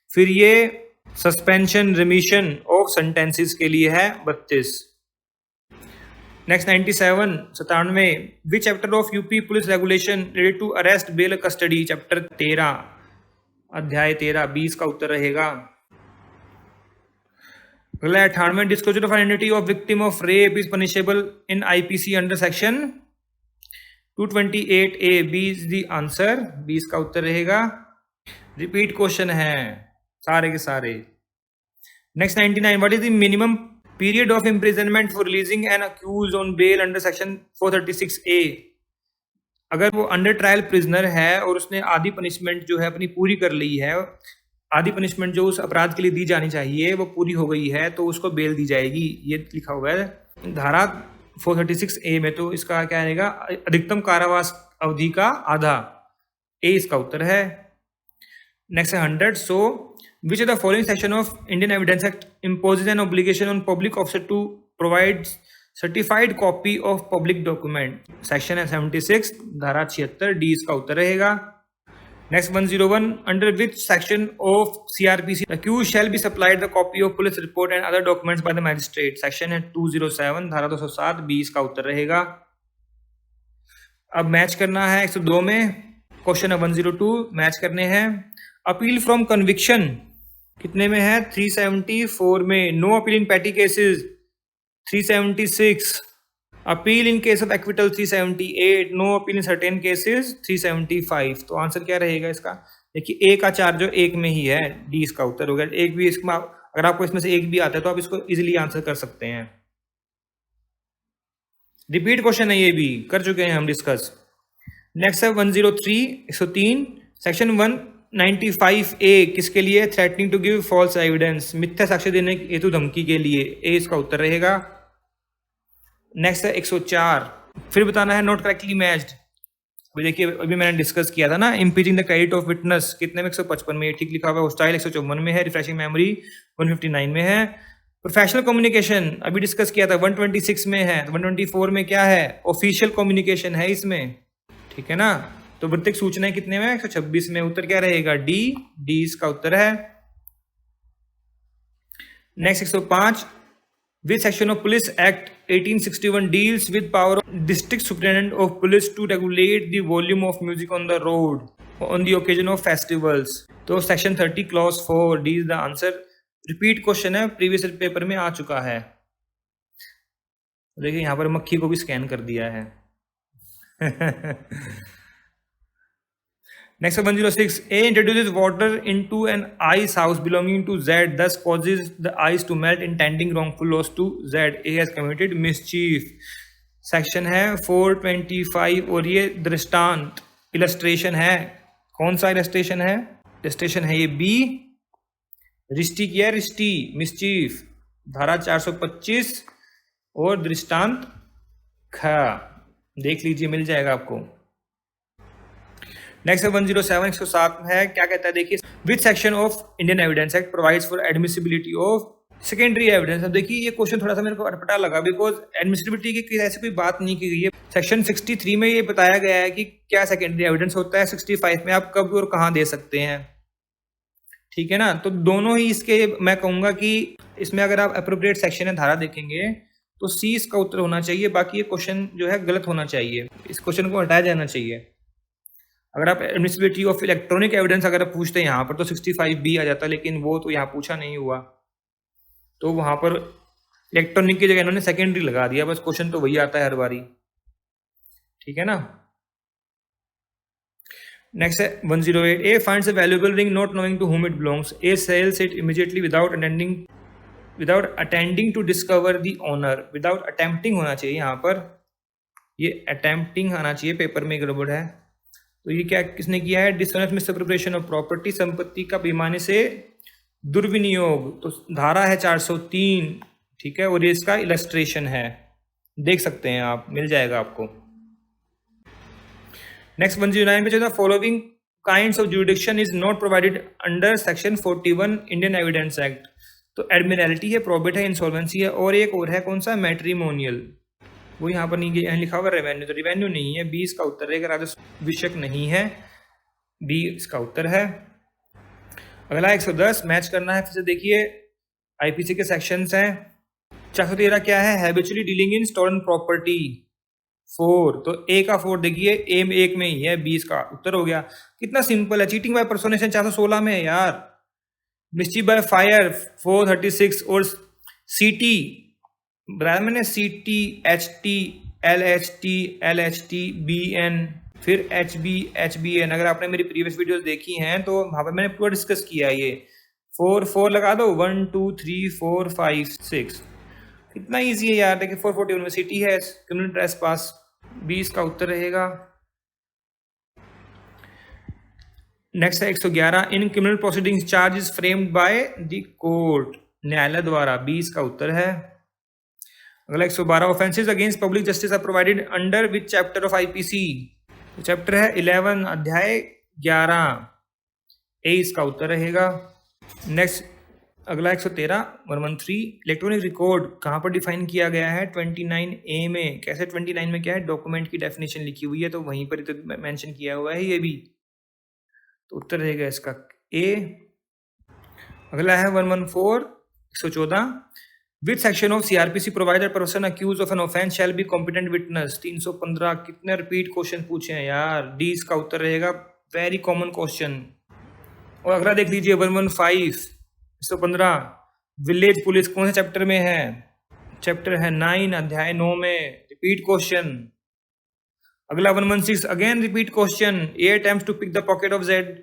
फिर ये सस्पेंशन रिमिशन ऑफ सेंटेंसेस के लिए है, 32। Next 97, 97, which chapter of UP police regulation related to arrest bail custody? Chapter 13, अध्याय 13, 20 का उत्तर रहेगा। अगला 98, disclosure of identity of victim of rape is punishable in IPC under section 228A। B is the answer. 20 का उत्तर रहेगा। Repeat question है सारे के सारे। Next 99, what is the minimum period of imprisonment for releasing an accused on bail under section 436A? अगर वो under trial prisoner है और उसने आधी पनिशमेंट जो है अपनी पूरी कर ली है, आधी पनिशमेंट जो उस अपराध के लिए दी जानी चाहिए वो पूरी हो गई है, तो उसको बेल दी जाएगी। ये लिखा हुआ है धारा 436A में। तो इसका क्या रहेगा? अधिकतम कारावास अवधि का आधा। ए इसका उत्तर है। Next 100, so which of the following section of Indian evidence act imposes an obligation on public officer to provide certified copy of public document? Section है 76, धारा 76। डी इसका उत्तर रहेगा। Next 101, under which section of CRPC accused shall be supplied the copy of police report and other documents by the magistrate? Section है 207, धारा 207। 20 का उत्तर रहेगा। अब मैच करना है 102 में। क्वेश्चन है 102, मैच करने हैं। अपील फ्रॉम कन्विक्शन कितने में है? 374 में। No appeal in petty cases 376। Appeal in case of acquittal 378। No appeal in certain cases 375। तो आंसर क्या रहेगा इसका? देखिए ए का 4 जो एक में ही है, डी इसका उत्तर हो गया। एक भी इसमें, अगर आपको इसमें से एक भी आता है तो आप इसको इजीली आंसर कर सकते हैं। रिपीट क्वेश्चन है, ये भी कर चुके हैं हम डिस्कस। नेक्स्ट है 103, 103, सेक्शन 195A किसके लिए? Threatening to give false evidence, मिथ्या साक्ष्य देने हेतु धमकी के लिए। ए इसका उत्तर रहेगा। नेक्स्ट है 104, फिर बताना है नॉट करेक्टली मैच्ड। अभी देखिए, अभी मैंने डिस्कस किया था ना, इम्पीचिंग द क्रेडिट ऑफ विटनेस कितने में? 155 में। ठीक लिखा हुआ है। हॉस्टाइल 154 में है। रिफ्रेशिंग मेमोरी 159 में है। प्रोफेशनल कम्युनिकेशन अभी डिस्कस किया था, 126 में है। 124 में क्या है? ऑफिशियल कम्युनिकेशन है इसमें, ठीक है ना। तो वृत्तिक सूचनाएं कितने में? 126 में। उत्तर क्या रहेगा? डी, डी इसका उत्तर है। Next 105, which section of Police Act 1861 deals with power of district superintendent of police to regulate the volume of music on the road on the occasion of festivals? तो section 30 clause 4, D is the answer. Repeat question है, previous paper में आ चुका है। देखिए यहाँ पर मक्खी को भी स्कैन कर दिया है। Next 106. A introduces water into an ice house belonging to Z, thus causes the ice to melt, intending wrongful loss to Z. A has committed mischief. Section है 425 और ये दृष्टांत इलस्ट्रेशन है। कौन सा इलस्ट्रेशन है? इलस्ट्रेशन है ये बी। रिष्टी किया है, रिष्टी मिसचीफ, धारा 425 और दृष्टांत ख। देख लीजिए, मिल जाएगा आपको। नेक्स्ट है 107, 107 है, क्या कहता है देखिए, विच section of Indian evidence act provides for admissibility of secondary evidence. अब देखिए ये क्वेश्चन थोड़ा सा मेरे को अटपटा लगा, बिकॉज एडमिसिबिलिटी की ऐसी कोई बात नहीं की गई है। सेक्शन 63 में ये बताया गया है कि क्या सेकेंडरी एविडेंस होता है, 65 में आप कब और कहाँ दे सकते हैं, ठीक है ना। तो दोनों ही इसके मैं कहूँगा कि इसमें अगर आप अप्रोप्रिएट सेक्शन है धारा देखेंगे तो सी इसका उत्तर होना चाहिए, बाकी ये क्वेश्चन जो है गलत होना चाहिए, इस क्वेश्चन को हटाया जाना चाहिए। अगर आप एडमिसिबिलिटी ऑफ इलेक्ट्रॉनिक एविडेंस अगर आप पूछते हैं यहाँ पर तो 65B आ जाता, लेकिन वो तो यहाँ पूछा नहीं हुआ, तो वहाँ पर इलेक्ट्रॉनिक की जगह इन्होंने सेकेंडरी लगा दिया, बस क्वेश्चन तो वही आता है हर बारी, ठीक है ना। नेक्स्ट है 108, A finds a valuable ring not knowing to whom it belongs. A sells it immediately without attending to discover the owner. Without attempting होना चाहिए यहाँ पर, ये attempting आना चाहिए, पेपर में गड़बड़ है। तो ये क्या किसने किया है? डिसऑनेस्ट मिसअप्रोप्रिएशन ऑफ प्रॉपर्टी, संपत्ति का बेईमानी से दुर्विनियोग। तो धारा है 403, ठीक है, और ये इसका इलस्ट्रेशन है, देख सकते हैं आप, मिल जाएगा आपको। नेक्स्ट 109 पे, the following kinds of jurisdiction is not provided under section 41 Indian evidence act. तो एडमिरल्टी है, प्रोबेट है, इंसॉल्वेंसी है, और एक और है कौन सा? मैट्रिमोनियल। वो यहाँ पर नहीं, यहाँ लिखा हुआ रेवेन्यू, तो रेवेन्यू नहीं है, बी इसका उत्तर रहेगा, राजस्व विषयक नहीं है, बी इसका उत्तर है। अगला 110 मैच करना है, फिर से देखिए आईपीसी के सेक्शंस हैं। 413 क्या है? Habitually dealing in stolen property 4, तो ए का 4 देखिए, ए में एक में ही है, बी इसका उत्तर हो गया। कितना सिंपल है। चीटिंग बाय पर्सोनेशन 416 में है यार। मिस्चीफ बाय फायर 436, और सीटी बराबर मैंने सीटी, एचटी, एलएचटी, एलएचटी, बीएन, फिर एचबीएन। अगर आपने मेरी प्रीवियस वीडियोस देखी हैं तो वहां पर मैंने पूरा डिस्कस किया है। ये 4 लगा दो, 1 2 3 4 5 6, कितना इजी है यार। देखिए 440 यूनिवर्सिटी है, क्रिमिनल ट्रेस पास, 20 का उत्तर रहेगा। नेक्स्ट है 111, in criminal proceedings charge is framed by the court, न्यायालय द्वारा, 20 का उत्तर है। अगला 112, offences against public justice are provided under which chapter of IPC. Chapter है 11, अध्याय 11, ए इसका उत्तर रहेगा। नेक्स्ट अगला 113, 113, इलेक्ट्रॉनिक रिकॉर्ड कहाँ पर डिफाइन किया गया है? 29A में। कैसे 29 में क्या है? डॉक्यूमेंट की डेफिनेशन लिखी हुई है, तो वहीं पर तो मेंशन किया हुआ है ये भी, तो उत्तर रहेगा इसका ए। अगला है 114, 114, which section of CrPC provide that person accused of an offence shall be competent witness. 315, कितने रिपीट क्वेश्चन पूछे हैं यार, डी इसका उत्तर रहेगा, वेरी कॉमन क्वेश्चन। और अगला देख लीजिए 115, 115, विलेज पुलिस कौन से चैप्टर में है? चैप्टर है 9, अध्याय 9 में, रिपीट क्वेश्चन। अगला 116, again repeat question, A attempts to pick the pocket of Z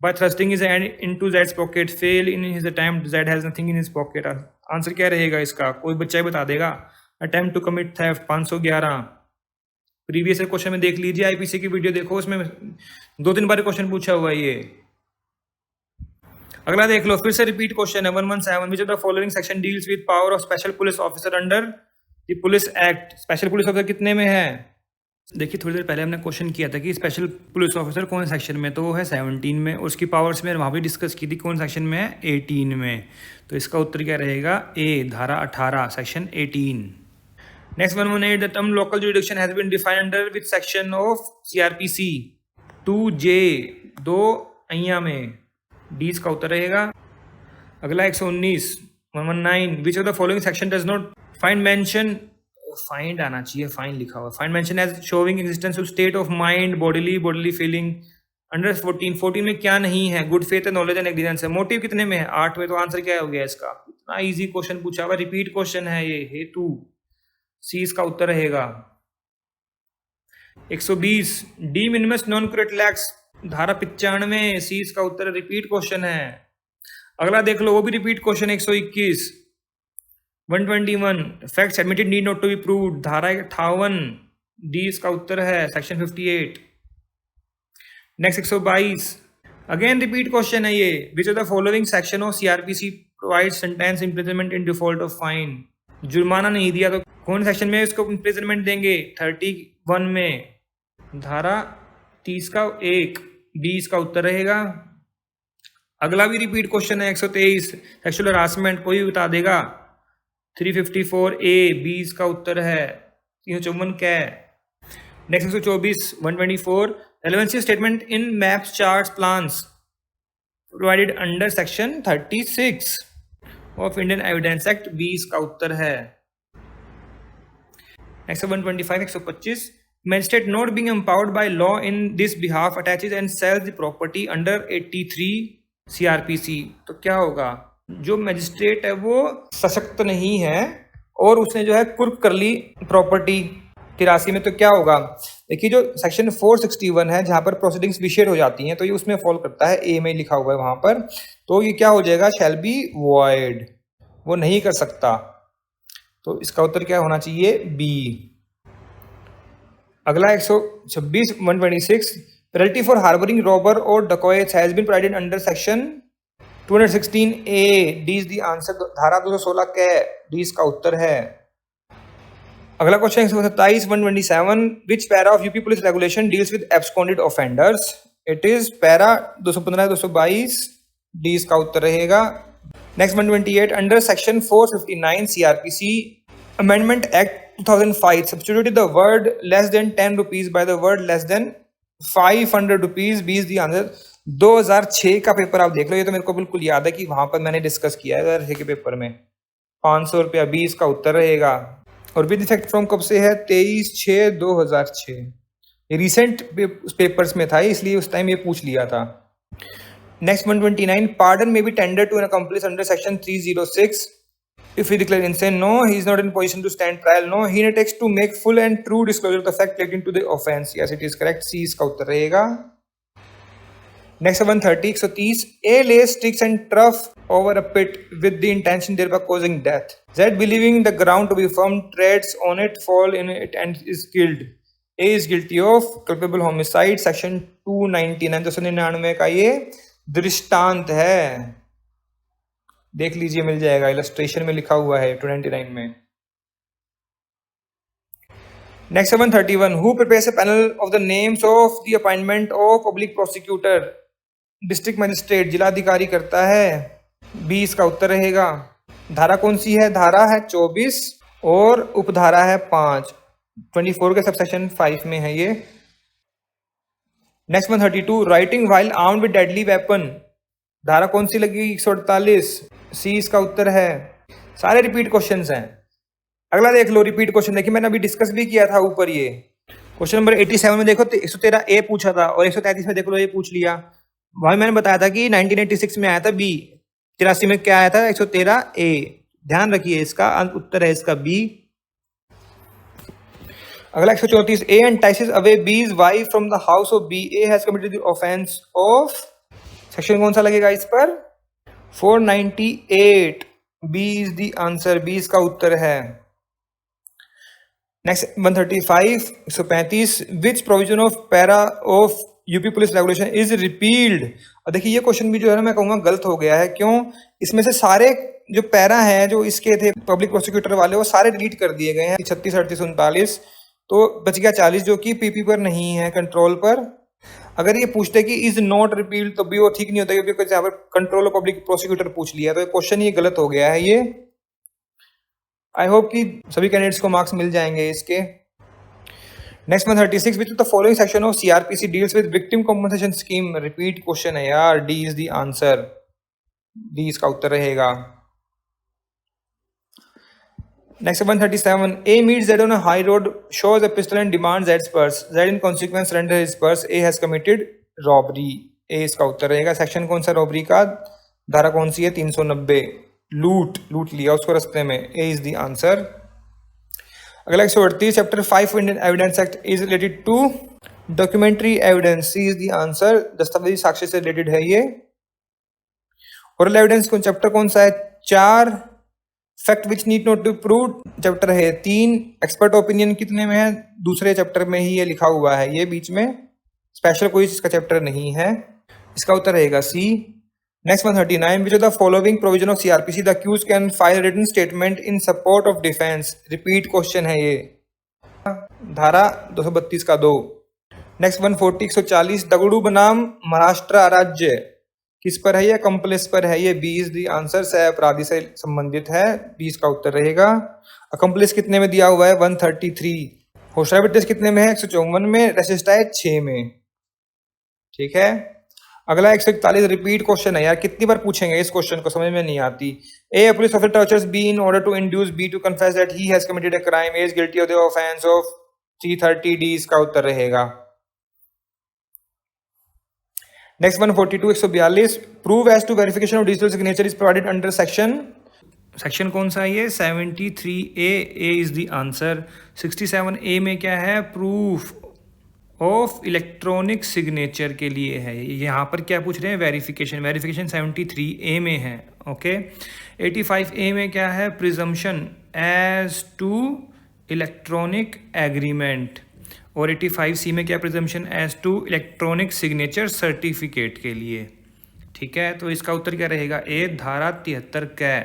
by thrusting his hand into Z's pocket, fail in his attempt, Z has nothing in his pocket। Answer क्या रहेगा इसका? कोई बच्चा ही बता देगा। attempt to commit theft 511, previous question में देख लीजिए, आईपीसी की वीडियो देखो, उसमें 2-3 बार क्वेश्चन पूछा हुआ है ये। अगला देख लो, फिर से रिपीट क्वेश्चन है 117, विच of the following section deals with power of special police officer under the police act. Special police officer कितने में है? देखिए थोड़ी देर पहले हमने क्वेश्चन किया था कि स्पेशल पुलिस ऑफिसर कौन सेक्शन में, तो वो है 17 में, और उसकी पावर्स में वहाँ भी डिस्कस की थी, कौन सेक्शन में है? 18 में। तो इसका उत्तर क्या रहेगा? ए, धारा 18, section 18। Next 118, the term local jurisdiction has been defined under which section of CrPC? 2J, 2 अइया में, डी इसका उत्तर रहेगा। अगला 119, 119, which of the following section does not find mention, find आना चाहिए, फाइन लिखा हुआ, find mention as showing existence of state of mind, bodily feeling. Under 14 में क्या नहीं है? Good faith, knowledge and existence है। मोटिव कितने में है? 8 में। तो आंसर क्या हो गया इसका? इतना इजी क्वेश्चन पूछा हुआ, रिपीट क्वेश्चन है ये, हेतु। सी इसका उत्तर रहेगा। 120 D minimus non curate lakhs, धारा 95, सी इसका उत्तर। रिपीट क्वेश्चन है। अगला देख लो, वो भी repeat question. 121 121 facts admitted need not to be proved, धारा 58, डी इसका उत्तर है, section 58। Next 122 again repeat question है ये। Which of the following section of CrPC provide sentence imprisonment in default of fine. जुर्माना नहीं दिया तो कौन सेक्शन में इसको इम्प्रिजनमेंट देंगे? 31 में, धारा 30 का 1, डी इसका उत्तर रहेगा। अगला भी रिपीट क्वेश्चन है। 123 सेक्सुअल हरासमेंट, कोई भी बता देगा? 354 ए, बी इसका उत्तर है। 354 क्या है? Next 124 124 relevancy statement in maps charts plans provided under section 36 of Indian Evidence Act, B इसका उत्तर है। Next 125 125 magistrate not being empowered by law in this behalf attaches and sells the property under 83 CRPC। तो क्या होगा? जो magistrate है वो सशक्त नहीं है और उसने जो है कुर्क कर ली प्रॉपर्टी 83 में, तो क्या होगा? देखिए जो सेक्शन 461 है जहां पर प्रोसीडिंग्स विशेड हो जाती हैं, तो ये उसमें फॉल करता है। ए में लिखा हुआ है वहां पर, तो ये क्या हो जाएगा? शैल बी वॉइड, वो नहीं कर सकता। तो इसका उत्तर क्या होना चाहिए? बी। अगला 126 126 penalty for harbouring robber or dacoits has been provided under section 216 A, D is the answer. धारा 216 क्या है? डी इसका उत्तर है। अगला question 127 127 which para of UP police regulation deals with absconded offenders. It is para 215 222, D इसका उत्तर रहेगा। Next 128 under section 459 CrPC amendment act 2005 substituted the word less than 10 rupees by the word less than 500 rupees, B is the answer. 2006 का paper आप देख लो, ये तो मेरे को बिल्कुल याद है कि वहां पर मैंने डिस्कस किया है 2006 के पेपर में। 500 रुपया, बी इसका उत्तर रहेगा। और विद इफेक्ट फ्रॉम कब से है? 23/6/2006। ये रिसेंट पेपर्स में था, इसलिए उस टाइम ये पूछ लिया था। नेक्स्ट 129 पार्डन में be tender to an accomplice under section 306 if he declares insane, no, he is not in position to stand trial, no, he undertakes to make full and true disclosure of the fact relating to the offense, yes it is correct, C इसका उत्तर रहेगा। Next 130 130 A lays sticks and turf over a pit with the intention thereby causing death. Z believing the ground to be firm treads on it, fall in it and is killed. A is guilty of culpable homicide, section 299 299 का ये दृष्टांत है। देख लीजिए, मिल जाएगा, illustration में लिखा हुआ है 299 में। Next 131 who prepares a panel of the names of the appointment of public prosecutor, district magistrate जिलाधिकारी करता है, बी इसका उत्तर रहेगा। धारा कौन सी है? धारा है 24 और उपधारा है 5, 24 के सबसेक्शन 5 में है ये। Next 132 writing while armed with deadly weapon, धारा कौन सी लगी? 148, सी इसका उत्तर है। सारे रिपीट क्वेश्चंस हैं। अगला देख लो रिपीट क्वेश्चन, देखिए मैंने अभी डिस्कस भी किया था ऊपर ये। क्वेश्चन नंबर 87 में देखो 113 ए पूछा था और 133 में देख लो ये पूछ लिया। वहीं मैंने बताया था कि 1986 में आया था बी, 83 में क्या आया था? 113 ए। ध्यान रखिए, इसका उत्तर है इसका बी। अगला 134 A entices away B's wife from the house of B, A has committed the offence of, section कौन सा लगेगा इस पर? 498, B is the answer, B इसका उत्तर है। Next 135 135 which provision of para of UP police regulation is repealed. और देखिए ये क्वेश्चन भी जो है ना मैं कहूँगा गलत हो गया है। क्यों? इसमें से सारे जो पैरा हैं जो इसके थे पब्लिक प्रोसिक्यूटर वाले, वो सारे डिलीट कर दिए गए हैं। 36 38 39, तो बच गया 40 जो कि पीपी पर नहीं है, कंट्रोल पर। अगर ये पूछते कि इज नॉट रिपील्ड तो भी वो ठीक नहीं होता, क्योंकि यहाँ पर कंट्रोल ऑफ पब्लिक प्रोसिक्यूटर पूछ लिया, तो क्वेश्चन ये गलत हो गया है ये। आई होप कि सभी कैंडिडेट्स को मार्क्स मिल जाएंगे इसके। Next 136 which the following section of CrPC deals with victim compensation scheme, repeat question है यार, D is the answer, D इसका उत्तर रहेगा। Next 137 A meets Z on a high road, shows a pistol and demands Z's purse. Z in consequence surrenders his purse. A has committed robbery. A इसका उत्तर रहेगा। Section कौन सा robbery का? धारा कौन सी है? 390, लूट लिया उसको रास्ते में, A is the answer। अगला 138 chapter 5 Indian evidence act is related to documentary evidence, C is the answer. दस्तावेजी साक्ष्य से रिलेटेड है ये। ओरल एविडेंस कौन चैप्टर कौन सा है? 4। Fact which need not to prove chapter है 3। एक्सपर्ट ओपिनियन कितने में है? दूसरे चैप्टर में ही ये लिखा हुआ है, ये बीच में स्पेशल कोई इसका चैप्टर नहीं है। इसका उत्तर रहेगा C. Next 139 which of the following provision of CrPC the accused can file written statement in support of defence. Repeat question है ये, धारा 232 का 2। नेक्स्ट 140 140 दगड़ू बनाम महाराष्ट्र राज्य किस पर है? ये अकम्पलिस पर है। ये 20 दी आंसर सह अपराधी से संबंधित है, 20 का उत्तर रहेगा। अकम्पलिस कितने में दिया हुआ है? 133। होशियार विटनेस कितने में है? 154 में। रेसिस्ट है 6 में। ठीक है। अगला 141 रिपीट क्वेश्चन है यार, कितनी बार पूछेंगे इस क्वेश्चन को, समझ में नहीं आती। A police officer tortures B in order to induce B to confess that he has committed a crime, is guilty of the offence of 330 D. इसका उत्तर रहेगा। Next 142 142 proof as to verification of digital signature is provided under section कौन सा है ये? 73A। A is the answer. 67A में क्या है? प्रूफ ऑफ इलेक्ट्रॉनिक सिग्नेचर के लिए है। यहाँ पर क्या पूछ रहे हैं? वेरिफिकेशन। वेरिफिकेशन 73A में है। ओके। 85A में क्या है? Presumption as to electronic agreement. और 85C में क्या? Presumption as to electronic signature certificate के लिए। ठीक है, तो इसका उत्तर क्या रहेगा? ए, धारा 73 कै।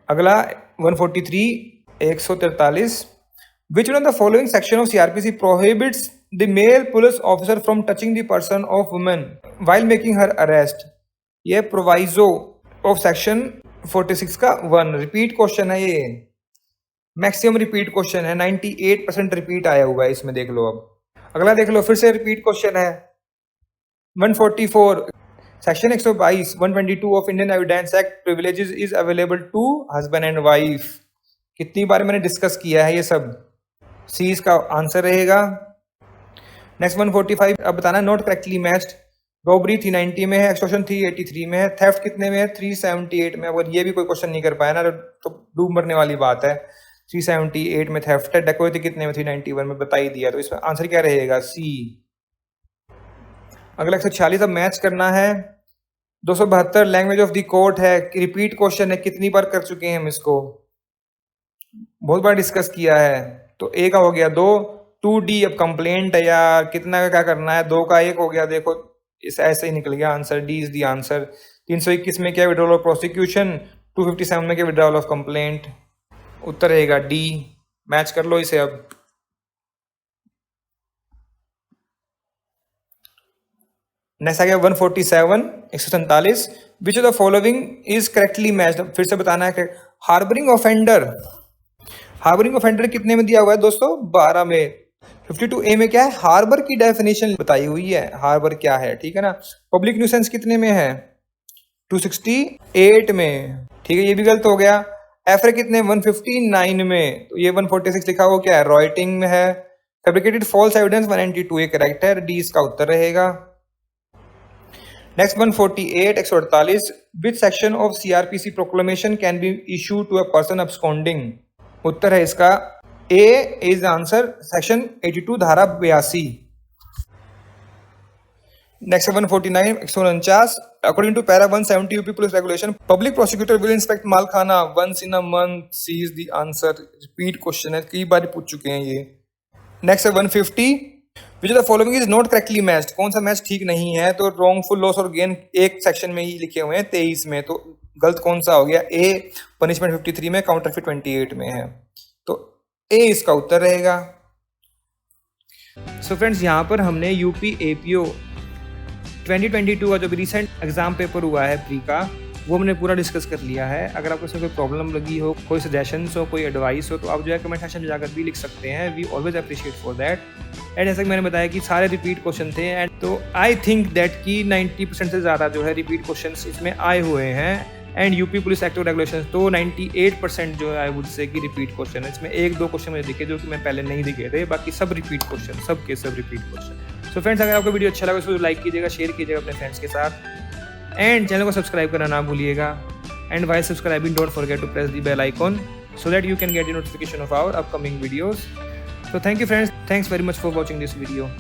अगला 143 143 Which one of the following section of CRPC prohibits the male police officer from touching the person of woman while making her arrest? ये प्रोवाइजो ऑफ सेक्शन 46 का 1। रिपीट क्वेश्चन है ये, मैक्सिमम रिपीट क्वेश्चन है, 98% repeat आया हुआ है इसमें, देख लो। अब अगला देख लो, फिर से रिपीट क्वेश्चन है। 144 section 122 122 of Indian evidence Act privileges is available to husband and wife. कितनी बार मैंने डिस्कस किया है ये सब? सी इसका आंसर रहेगा। नेक्स्ट 145 अब बताना नॉट करेक्टली मैच्ड। रॉबरी 390 में है, एक्सटॉर्शन 383 में है, थेफ्ट कितने में है? 378 में। अगर ये भी कोई क्वेश्चन नहीं कर पाया ना तो डूब मरने वाली बात है। 378 में थेफ्ट है। डेकोरेटी कितने में? 391 में। बता ही दिया, तो इसमें आंसर क्या रहेगा? सी। अगला 146 अब मैच करना है। 272 लैंग्वेज ऑफ द कोर्ट है, रिपीट क्वेश्चन है, कितनी बार कर चुके हैं हम इसको? बहुत बार डिस्कस किया है। तो ए का हो गया 2। 2D अब कंप्लेंट है यार, कितना का क्या करना है? 2 का 1 हो गया, देखो इस ऐसे ही निकल गया answer. D is the answer. 321 में क्या? Withdrawal of prosecution. 257 में क्या? Withdrawal of complaint. उत्तर रहेगा डी। मैच कर लो इसे अब। नेक्स्ट आ गया 147 147 विच of the following is correctly matched. फिर से बताना है। हार्बरिंग ऑफेंडर, हार्बरिंग ऑफेंडर कितने में दिया हुआ है दोस्तों? 12 में। 52A में क्या है? हार्बर की डेफिनेशन बताई हुई है, हार्बर क्या है, ठीक है ना। पब्लिक न्यूसेंस कितने में है? 268 में। ठीक है, ये भी गलत हो गया। एफरे कितने? 159 में। तो ये 146 लिखा हुआ क्या है? राइटिंग में है। फैब्रिकेटेड फॉल्स एविडेंस 192 ये करेक्ट है, डी इसका उत्तर रहेगा। Next 148 148 which section of CrPC proclamation can be issue to a person absconding. उत्तर है इसका ए इज आंसर, सेक्शन 82 धारा 82। Next 149 149 according to para 170 UP police regulation public prosecutor will inspect malkhana once in a month. C is the answer. Repeat question है, कई बार पूछ चुके हैं ये। Next 150 which the following is not correctly matched. कौन सा मैच ठीक नहीं है? तो रॉन्गफुल लॉस और गेन एक सेक्शन में ही लिखे हुए हैं, 23 में। तो गलत कौन सा हो गया? ए पनिशमेंट 53 में, काउंटरफिट 28 में है। तो ए इसका उत्तर रहेगा। सो फ्रेंड्स, यहाँ पर हमने यूपी एपीओ 2022 का जो भी रिसेंट एग्जाम पेपर हुआ है प्री का, वो हमने पूरा डिस्कस कर लिया है। अगर आपको इसमें कोई प्रॉब्लम लगी हो, कोई सजेशंस हो, कोई एडवाइस हो, तो आप जो है कमेंट सेक्शन में जाकर भी लिख सकते हैं। We always appreciate for that. And जैसा कि मैंने बताया कि सारे रिपीट क्वेश्चन थे, एंड तो आई थिंक दैट कि 90% से ज़्यादा जो है रिपीट क्वेश्चन इसमें आए हुए हैं। And UP police act of regulation तो 98% जो है आई वुड से कि रिपीट क्वेश्चन है। इसमें 1-2 क्वेश्चन मुझे दिखे जो कि मैं पहले नहीं दिखे थे, बाकी सब रिपीट क्वेश्चन, सब के सब रिपीट क्वेश्चन। सो फ्रेंड्स, अगर आपको वीडियो अच्छा लगा तो लाइक कीजिएगा, शेयर कीजिएगा अपने फ्रेंड्स के साथ, एंड चैनल को सब्सक्राइब करना ना भूलिएगा। And while subscribing don't forget to press the bell icon so that you can get the notification of our upcoming videos. So thank you friends, thanks very much for watching this video.